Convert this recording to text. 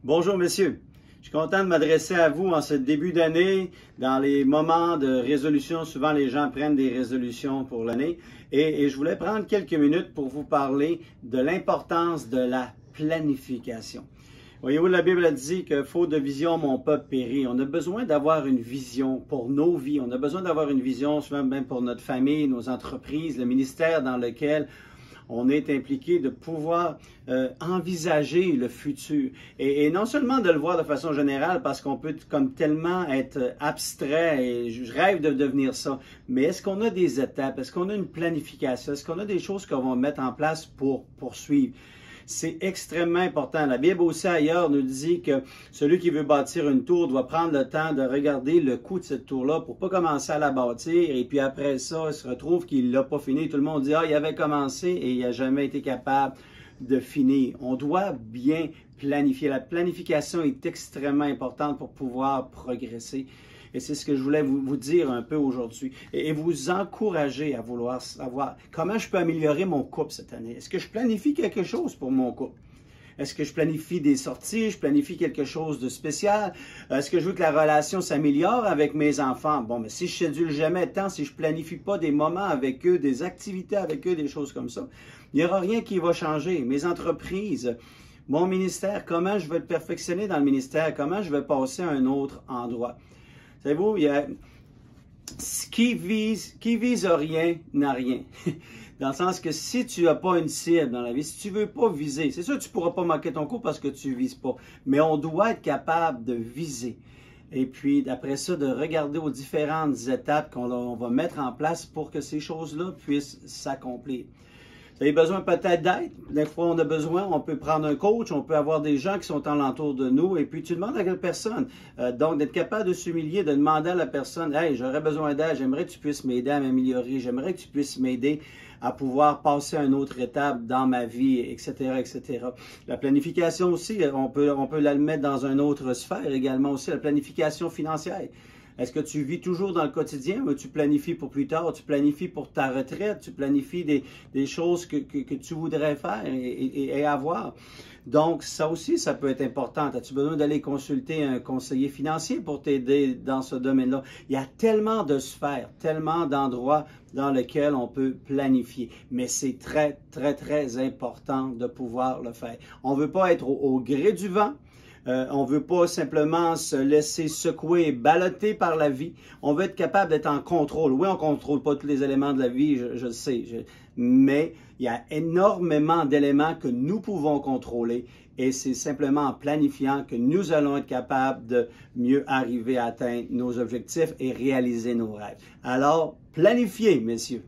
Bonjour, messieurs. Je suis content de m'adresser à vous en ce début d'année. Dans les moments de résolution, souvent les gens prennent des résolutions pour l'année. Et je voulais prendre quelques minutes pour vous parler de l'importance de la planification. Voyez-vous, la Bible a dit que faute de vision, mon peuple périt. On a besoin d'avoir une vision pour nos vies. On a besoin d'avoir une vision, souvent même pour notre famille, nos entreprises, le ministère dans lequel on est impliqué, de pouvoir envisager le futur. Et non seulement de le voir de façon générale, parce qu'on peut comme tellement être abstrait, et je rêve de devenir ça, mais est-ce qu'on a des étapes? Est-ce qu'on a une planification? Est-ce qu'on a des choses qu'on va mettre en place pour poursuivre? C'est extrêmement important. La Bible aussi ailleurs nous dit que celui qui veut bâtir une tour doit prendre le temps de regarder le coût de cette tour-là pour pas commencer à la bâtir et puis après ça, il se retrouve qu'il l'a pas fini. Tout le monde dit « Ah, il avait commencé et il n'a jamais été capable de finir ». On doit bien planifier. La planification est extrêmement importante pour pouvoir progresser. Et c'est ce que je voulais vous dire un peu aujourd'hui. Et vous encourager à vouloir savoir comment je peux améliorer mon couple cette année. Est-ce que je planifie quelque chose pour mon couple? Est-ce que je planifie des sorties? Je planifie quelque chose de spécial? Est-ce que je veux que la relation s'améliore avec mes enfants? Bon, mais si je ne cédule jamais de temps, si je planifie pas des moments avec eux, des activités avec eux, des choses comme ça, il n'y aura rien qui va changer. Mes entreprises, mon ministère, comment je vais le perfectionner dans le ministère? Comment je vais passer à un autre endroit? Savez-vous, il y a qui vise rien n'a rien. Dans le sens que si tu n'as pas une cible dans la vie, si tu ne veux pas viser, c'est sûr que tu ne pourras pas manquer ton coup parce que tu ne vises pas. Mais on doit être capable de viser. Et puis, après ça, de regarder aux différentes étapes qu'on va mettre en place pour que ces choses-là puissent s'accomplir. Vous avez besoin peut-être d'aide. Des fois, on a besoin, on peut prendre un coach, on peut avoir des gens qui sont alentour de nous, et puis tu demandes à quelle personne. Donc, d'être capable de s'humilier, de demander à la personne, « Hey, j'aurais besoin d'aide, j'aimerais que tu puisses m'aider à m'améliorer, j'aimerais que tu puisses m'aider à pouvoir passer à une autre étape dans ma vie, etc., etc. » La planification aussi, on peut la mettre dans une autre sphère également aussi, la planification financière. Est-ce que tu vis toujours dans le quotidien ou tu planifies pour plus tard, tu planifies pour ta retraite, tu planifies des choses que tu voudrais faire et avoir? Donc, ça aussi, ça peut être important. As-tu besoin d'aller consulter un conseiller financier pour t'aider dans ce domaine-là? Il y a tellement de sphères, tellement d'endroits dans lesquels on peut planifier. Mais c'est très, très, très important de pouvoir le faire. On ne veut pas être au gré du vent. On ne veut pas simplement se laisser secouer et balloter par la vie. On veut être capable d'être en contrôle. Oui, on ne contrôle pas tous les éléments de la vie, je le sais. Mais il y a énormément d'éléments que nous pouvons contrôler. Et c'est simplement en planifiant que nous allons être capables de mieux arriver à atteindre nos objectifs et réaliser nos rêves. Alors, planifiez, messieurs.